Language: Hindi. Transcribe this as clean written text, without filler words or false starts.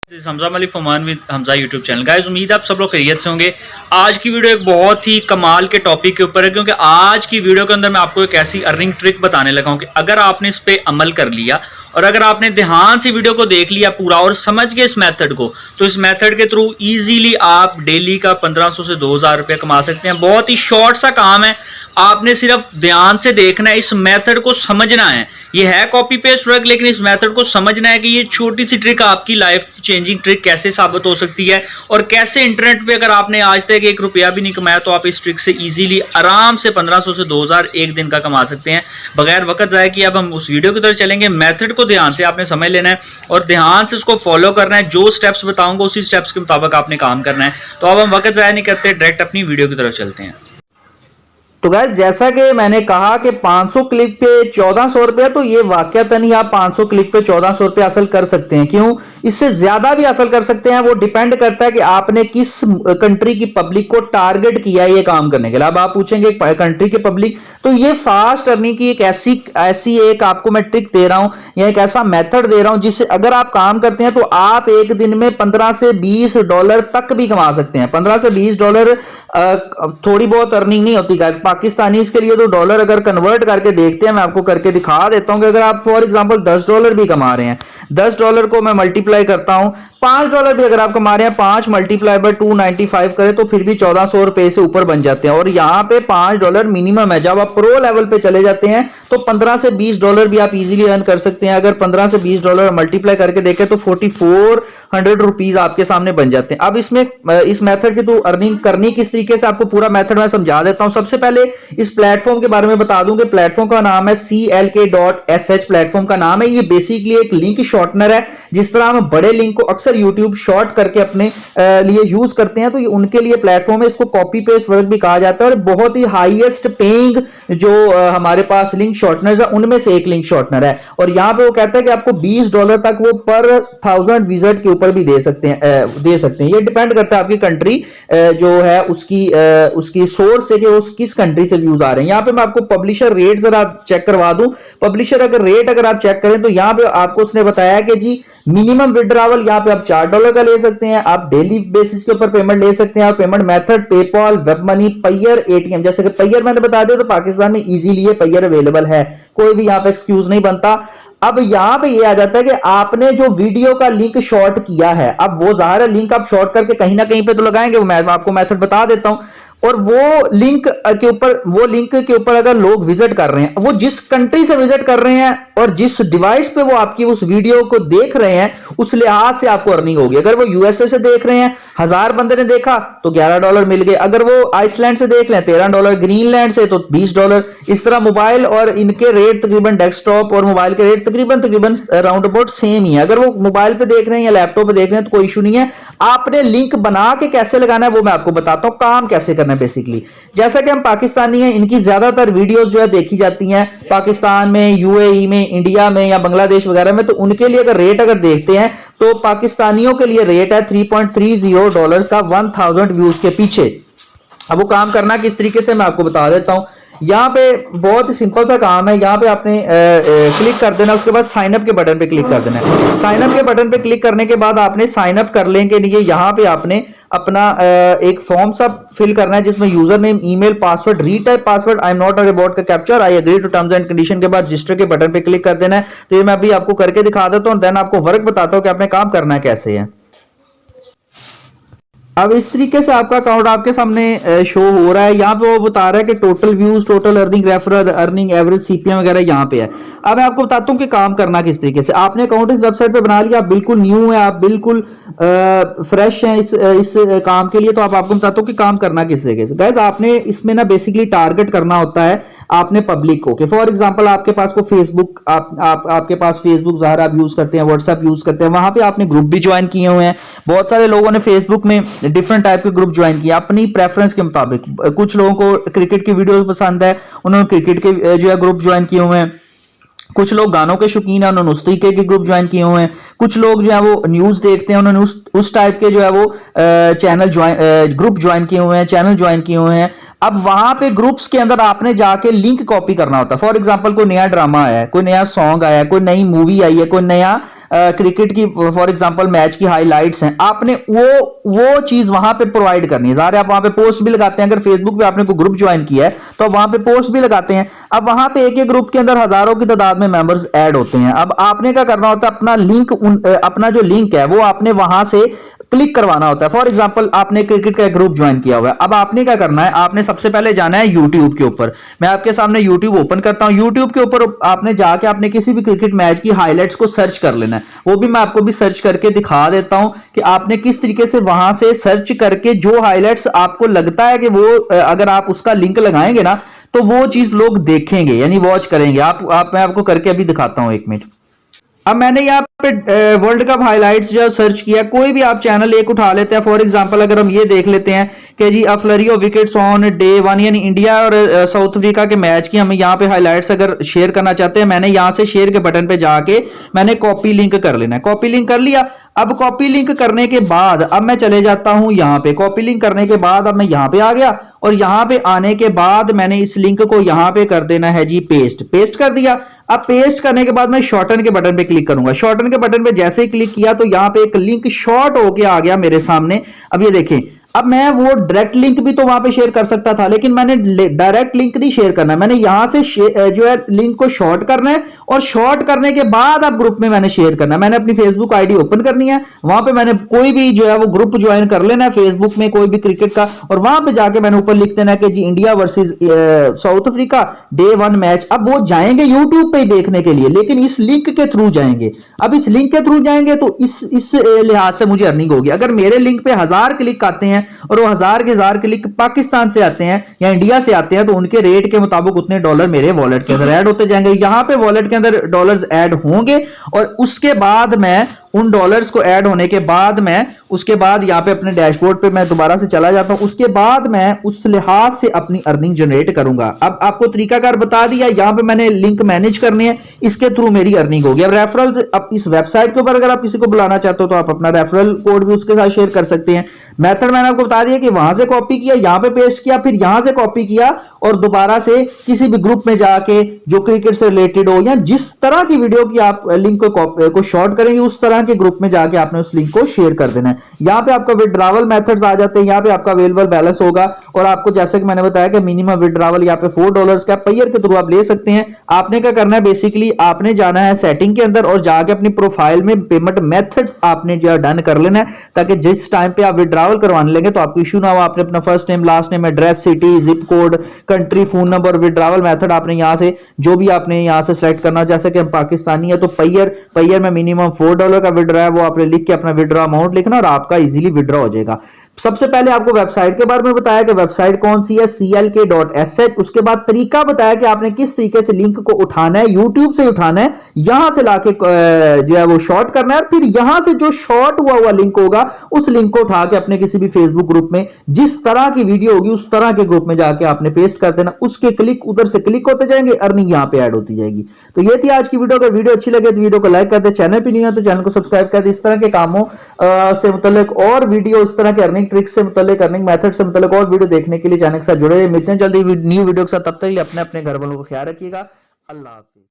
हमजा मलिक फमान with Hamza YouTube channel. Guys उम्मीद है आप सब लोग खैरियत से होंगे। आज की वीडियो एक बहुत ही कमाल के टॉपिक के ऊपर है, क्योंकि आज की वीडियो के अंदर मैं आपको एक ऐसी अर्निंग ट्रिक बताने लगा हूं कि अगर आपने इस पे अमल कर लिया और अगर आपने ध्यान से वीडियो को देख लिया पूरा और समझ गए इस मेथड को, तो इस मेथड के थ्रू इजीली आप डेली का 1500 से 2000 रुपया कमा सकते हैं। बहुत ही शॉर्ट सा काम है, आपने सिर्फ ध्यान से देखना है, इस मेथड को समझना है। ये है कॉपी पेस्ट वर्क, लेकिन इस मेथड को समझना है कि ये छोटी सी ट्रिक आपकी लाइफ चेंजिंग ट्रिक कैसे साबित हो सकती है और कैसे इंटरनेट पे अगर आपने आज तक 1 रुपया भी नहीं कमाया तो आप इस ट्रिक से इजीली आराम से 1500 से 2000 एक दिन का कमा सकते हैं बगैर वक्त जाए कि। अब हम उस वीडियो की तरफ चलेंगे। मेथड को ध्यान से आपने समझ लेना है और ध्यान से उसको फॉलो करना है। जो स्टेप्स बताऊंगा उसी स्टेप्स के मुताबिक आपने काम करना है। तो अब हम वक्त जाया नहीं करते, डायरेक्ट अपनी वीडियो की तरफ चलते हैं। तो गाइस जैसा कि मैंने कहा कि 500 क्लिक पे 1400 रुपया, तो ये वाकयातन ही आप 500 क्लिक पे 1400 रुपया हासिल कर सकते हैं। क्यों? इससे ज्यादा भी हासिल कर सकते हैं। वो डिपेंड करता है कि आपने किस कंट्री की पब्लिक को टारगेट किया है ये काम करने के लिए। अब आप पूछेंगे कंट्री की पब्लिक, तो ये फास्ट अर्निंग की एक ऐसी एक आपको मैं ट्रिक दे रहा हूं या एक ऐसा मेथड दे रहा हूं जिससे अगर आप काम करते हैं तो आप एक दिन में 15 से 20 डॉलर तक भी कमा सकते हैं। 15 से 20 डॉलर थोड़ी बहुत अर्निंग नहीं होती गाइस। पाकिस्तानी के लिए तो डॉलर अगर कन्वर्ट करके देखते हैं, मैं आपको करके दिखा देता हूं कि अगर आप फॉर एग्जांपल 10 डॉलर भी कमा रहे हैं, 10 डॉलर को मैं मल्टीप्लाई करता हूं, 5 डॉलर भी अगर आप कमा रहे हैं, 5 मल्टीप्लाई बाय 295 करें तो फिर भी 1400 रुपए से ऊपर बन जाते हैं। और यहां पे 5 डॉलर मिनिमम है। जब आप प्रो लेवल पे चले जाते हैं तो 15 से 20 डॉलर भी आप इजीली अर्न कर सकते हैं। अगर 15 से 20 डॉलर मल्टीप्लाई करके देखें तो 4400 रुपीज आपके सामने बन जाते हैं। अब इसमें इस मेथड के थ्रू अर्निंग करनी किस तरीके से, आपको पूरा मेथड मैं समझा देता हूं। सबसे पहले इस प्लेटफॉर्म के बारे में बता दूं कि प्लेटफॉर्म का नाम है CLK.sh। प्लेटफॉर्म का नाम है। ये बेसिकली एक लिंक शॉर्टनर है। जिस तरह हम बड़े लिंक को अक्सर यूट्यूब शॉर्ट करके अपने लिए यूज करते हैं, तो ये उनके लिए प्लेटफॉर्म है। इसको कॉपी पेस्ट वर्क भी कहा जाता है और बहुत ही हाईएस्ट पेइंग जो हमारे पास लिंक शॉर्टनर्स है उनमें से एक लिंक शॉर्टनर है। और यहां पे वो कहता है कि आपको 20 डॉलर तक वो पर 1000 विजिट के ऊपर भी दे सकते हैं। ये डिपेंड करता है आपकी कंट्री जो है उसकी सोर्स से कि उस किस कंट्री से व्यूज आ रहे हैं। यहां पे मैं आपको पब्लिशर रेट जरा चेक करवा दूं। पब्लिशर रेट अगर आप चेक करें तो यहां पे आपको उसने बताया कि जी मिनिमम विड्रॉवल यहां पे आप 4 डॉलर का ले सकते हैं। आप डेली बेसिस के ऊपर पेमेंट ले सकते हैं। और payment method PayPal, web money, pair, ATM. जैसे कि पेयर मैंने बता दिया तो पाकिस्तान में इजीली ये पेयर अवेलेबल है, कोई भी यहां पे एक्सक्यूज नहीं बनता। अब यहां पे ये आ जाता है कि आपने जो वीडियो का लिंक शॉर्ट किया है, अब वो जाहिर है लिंक आप शॉर्ट करके कहीं ना कहीं पे तो लगाएंगे, वो मैं आपको मेथड बता देता हूं। और वो लिंक के ऊपर अगर लोग विजिट कर रहे हैं, वो जिस कंट्री से विजिट कर रहे हैं और जिस डिवाइस पे वो आपकी उस वीडियो को देख रहे हैं, उस लिहाज से आपको अर्निंग होगी। अगर वो यूएसए से देख रहे हैं, 1000 बंदे ने देखा तो 11 डॉलर मिल गए। अगर वो आइसलैंड से देख लें 13 डॉलर, ग्रीनलैंड से तो 20 डॉलर। इस तरह मोबाइल और इनके रेट तकरीबन डेस्कटॉप और मोबाइल के रेट तकरीबन राउंड अबाउट सेम ही है। अगर वो मोबाइल पे देख रहे हैं या लैपटॉप पे देख रहे हैं तो कोई इशू नहीं है। आपने लिंक बना के कैसे लगाना है वो मैं आपको बताता हूं, काम कैसे करना है। बेसिकली जैसा कि हम पाकिस्तानी हैं, इनकी ज्यादातर वीडियोस जो है देखी जाती हैं पाकिस्तान में, यूएई में, इंडिया में या बांग्लादेश वगैरह में। तो उनके लिए अगर रेट देखते हैं तो पाकिस्तानियों के लिए रेट है 3.30 डॉलर का 1000 व्यूज के पीछे। अब वो काम करना किस तरीके से मैं आपको बता देता हूं। यहाँ पे बहुत ही सिंपल सा काम है। यहाँ पे आपने क्लिक कर देना, उसके बाद साइन अप के बटन पे क्लिक कर देना है। साइन अप के बटन पे क्लिक करने के बाद आपने साइन अप कर लेने के लिए यहाँ पे आपने अपना एक फॉर्म सा फिल करना है जिसमें user name, email, password, retype password, I am not a robot का captcha, I agree to terms and condition के बाद रजिस्टर के बटन पे क्लिक कर देना है। तो ये मैं अभी आपको करके दिखा देता हूँ, देन आपको वर्क बताता हूँ कि आपने काम करना है कैसे है। अब इस तरीके से आपका अकाउंट आपके सामने शो हो रहा है। यहाँ पे वो बता रहा है कि total views, total earning, referral earning, average CPM वगैरह यहाँ पे है। अब मैं आपको बताता हूँ कि काम करना किस तरीके से। आपने अकाउंट इस वेबसाइट पे बना लिया, आप बिल्कुल न्यू है, आप बिल्कुल फ्रेश हैं इस काम के लिए। तो आपको बताता हूँ कि काम करना किस तरीके से। गाइस आपने इसमें ना बेसिकली टारगेट करना होता है आपने पब्लिक को, कि फॉर एग्जांपल आपके पास को फेसबुक, आपके पास फेसबुक ज़ाहिर आप यूज करते हैं, व्हाट्सएप यूज करते हैं, वहां पे आपने ग्रुप भी ज्वाइन किए हुए हैं। बहुत सारे लोगों ने फेसबुक में डिफरेंट टाइप के ग्रुप ज्वाइन किया अपनी प्रेफरेंस के मुताबिक। कुछ लोगों को क्रिकेट की वीडियोस पसंद है, उन्होंने क्रिकेट के जो है ग्रुप ज्वाइन किए हुए हैं। कुछ लोग गानों के शौकीन है, उन्होंने उस तरीके के ग्रुप ज्वाइन किए हुए हैं। कुछ लोग जो है वो न्यूज देखते हैं, उन्होंने उस टाइप के जो है वो ग्रुप ज्वाइन किए हुए हैं, चैनल ज्वाइन किए हुए हैं। अब वहां पे ग्रुप्स के अंदर आपने जाके लिंक कॉपी करना होता है। फॉर एग्जांपल कोई नया ड्रामा आया है, कोई नया सॉन्ग आया है, कोई नई मूवी आई है, कोई नया क्रिकेट की फॉर एग्जांपल मैच की हाइलाइट्स हैं, आपने वो चीज वहां पे प्रोवाइड करनी है। ज़ाहिर है आप वहां पे पोस्ट भी लगाते हैं, अगर फेसबुक पे आपने कोई ग्रुप ज्वाइन किया है तो आप वहां पे पोस्ट भी लगाते हैं। अब वहां पे एक एक ग्रुप के अंदर हजारों की तादाद में मेंबर्स ऐड होते हैं। अब आपने क्या करना होता है, अपना लिंक अपना जो लिंक है वो आपने वहां से क्लिक करवाना होता है। फॉर एग्जांपल आपने क्रिकेट का एक ग्रुप ज्वाइन किया हुआ है, अब आपने क्या करना है, आपने सबसे पहले जाना है यूट्यूब के ऊपर। मैं आपके सामने यूट्यूब ओपन करता हूं, यूट्यूब के ऊपर आपने जाके आपने किसी भी क्रिकेट मैच की हाइलाइट्स को सर्च कर लेना है। वो भी मैं आपको भी सर्च करके दिखा देता हूं कि आपने किस तरीके से वहां से सर्च करके जो हाइलाइट्स आपको लगता है कि वो अगर आप उसका लिंक लगाएंगे ना तो वो चीज लोग देखेंगे यानी वॉच करेंगे। मैं आपको करके अभी दिखाता हूं, 1 मिनट। अब मैंने यहाँ पे वर्ल्ड कप हाइलाइट्स जो सर्च किया, कोई भी आप चैनल एक उठा लेते हैं। फॉर एग्जांपल अगर हम ये देख लेते हैं कि जी flurry of wickets on day 1, यानी इंडिया और साउथ अफ्रीका के मैच की हमें यहाँ पे हाइलाइट्स अगर शेयर करना चाहते हैं, मैंने यहाँ से शेयर के बटन पे जाके मैंने कॉपी लिंक कर लेना है। कॉपी लिंक कर लिया। अब कॉपी लिंक करने के बाद अब मैं चले जाता हूं यहाँ पे। कॉपी लिंक करने के बाद अब मैं यहाँ पे आ गया और यहाँ पे आने के बाद मैंने इस लिंक को यहाँ पे कर देना है जी पेस्ट कर दिया। अब पेस्ट करने के बाद मैं शॉर्टन के बटन पे क्लिक करूंगा। शॉर्टन के बटन पे जैसे ही क्लिक किया तो यहाँ पे एक लिंक शॉर्ट होके आ गया मेरे सामने। अब ये देखें, अब मैं वो डायरेक्ट लिंक भी तो वहां पे शेयर कर सकता था, लेकिन मैंने डायरेक्ट लिंक नहीं शेयर करना है, मैंने यहां से जो है लिंक को शॉर्ट करना है और शॉर्ट करने के बाद अब ग्रुप में मैंने शेयर करना है। मैंने अपनी फेसबुक आईडी ओपन करनी है, वहां पे मैंने कोई भी जो है वो ग्रुप ज्वाइन कर लेना है फेसबुक में कोई भी क्रिकेट का, और वहां पे जाके मैंने ऊपर लिख देना है कि जी India versus South Africa day 1 match. अब वो जाएंगे यूट्यूब पे देखने के लिए, लेकिन इस लिंक के थ्रू जाएंगे। अब इस लिंक के थ्रू जाएंगे तो इस लिहाज से मुझे अर्निंग होगी। अगर मेरे लिंक पे 1000 क्लिक आते हैं और वो 1000 के 1000 क्लिक पाकिस्तान से आते हैं या इंडिया से आते हैं तो उनके रेट के मुताबिक उतने डॉलर मेरे वॉलेट के अंदर ऐड होते जाएंगे। यहां पे वॉलेट के अंदर डॉलर्स ऐड होंगे और उसके बाद मैं उन डॉलर्स को ऐड होने के बाद मैं उसके बाद यहाँ पे अपने डैशबोर्ड पे मैं दोबारा से चला जाता हूं। उसके बाद मैं उस लिहाज से अपनी अर्निंग जनरेट करूंगा। अब आपको तरीकाकार बता दिया, यहाँ पे मैंने लिंक मैनेज करनी है, इसके थ्रू मेरी अर्निंग होगी। अब रेफरल, अब इस वेबसाइट के ऊपर अगर आप किसी को बुलाना चाहते हो तो आप अपना रेफरल कोड भी उसके साथ शेयर कर सकते हैं। मेथड मैंने आपको बता दिया कि वहां से कॉपी किया, यहां पे पेस्ट किया, फिर यहां से कॉपी किया और दोबारा से किसी भी ग्रुप में जाके जो क्रिकेट से रिलेटेड हो या जिस तरह की वीडियो की आप लिंक को शॉर्ट करेंगे उस तरह के ग्रुप में जाके आपने उस लिंक को शेयर कर देना है। यहां पे आपका विड्रॉवल मेथड्स आ जाते हैं, यहां पे आपका अवेलेबल बैलेंस होगा और आपको जैसे कि मैंने बताया कि मिनिमम विड्रॉवल यहाँ पे $4 का पेयर के थ्रू आप ले सकते हैं। आपने क्या करना है, बेसिकली आपने जाना है सेटिंग के अंदर और जाके अपनी प्रोफाइल में पेमेंट मेथड्स आपने जो डन कर लेना है, ताकि जिस टाइम पे आप विड्रॉवल करवाने लेंगे तो आपको इशू ना हो। आपने अपना first name, last name, address, city, zip code, country, phone number, withdrawal method आपने यहां से जो भी आपने यहां से सिलेक्ट करना। जैसे कि हम पाकिस्तानी है तो पेयर में मिनिमम $4 का विड्रॉ है, वो आपने लिख के अपना विड्रॉ अमाउंट लिखना और आपका इजीली विड्रॉ हो जाएगा। सबसे पहले आपको वेबसाइट के बारे में बताया कि वेबसाइट कौन सी है, CLK.sh। उसके बाद तरीका बताया कि आपने किस तरीके से लिंक को उठाना है, यूट्यूब से उठाना है, यहां से लाके जो है वो शॉर्ट करना है, फिर यहां से जो शॉर्ट हुआ लिंक होगा उस लिंक को उठा के अपने किसी भी फेसबुक ग्रुप में जिस तरह की वीडियो होगी उस तरह के ग्रुप में जाके आपने पेस्ट कर देना। उसके क्लिक उधर से क्लिक होते जाएंगे, अर्निंग यहां पे ऐड होती जाएगी। तो ये थी आज की वीडियो। अगर वीडियो अच्छी लगे तो वीडियो को लाइक कर दे, चैनल पे नहीं है तो चैनल को सब्सक्राइब कर दे। इस तरह के कामों से मुतल्लिक और वीडियो, इस तरह के अर्निंग ट्रिक्स से मुतल्लिक, अर्निंग मेथड से मुतल्लिक और वीडियो देखने के लिए चैनल के साथ जुड़े। मिलते हैं जल्दी न्यू वीडियो के साथ, तब तक के लिए अपने घर वालों को ख्याल रखिएगा। अल्लाह हाफिज।